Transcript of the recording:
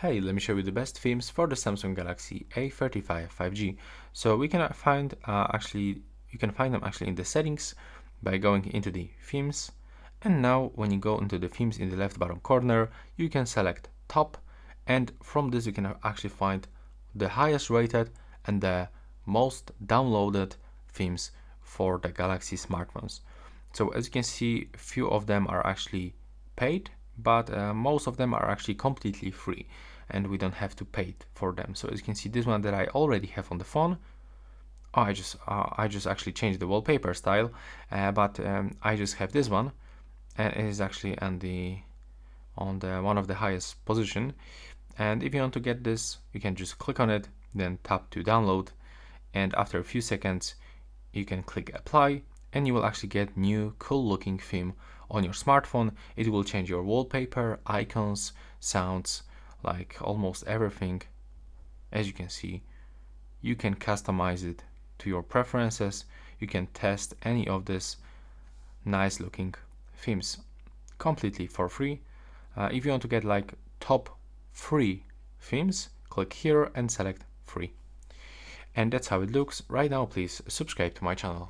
Hey, let me show you the best themes for the Samsung Galaxy A35 5G. So we can find you can find them actually in the settings by going into the themes. And now when you go into the themes in the left bottom corner, you can select top, and from this you can actually find the highest rated and the most downloaded themes for the Galaxy smartphones. So as you can see, few of them are actually paid, but most of them are actually completely free and we don't have to pay for them. So as you can see, this one that I already have on the phone, I just actually changed the wallpaper style, but I just have this one, and it is actually on the one of the highest position. And if you want to get this, you can just click on it, then tap to download, and after a few seconds you can click apply, and you will actually get new cool looking theme on your smartphone. It will change your wallpaper, icons, sounds, like almost everything. As you can see, you can customize it to your preferences. You can test any of this nice looking themes completely for free. If you want to get like top free themes, click here and select free. And that's how it looks. Right now, please subscribe to my channel.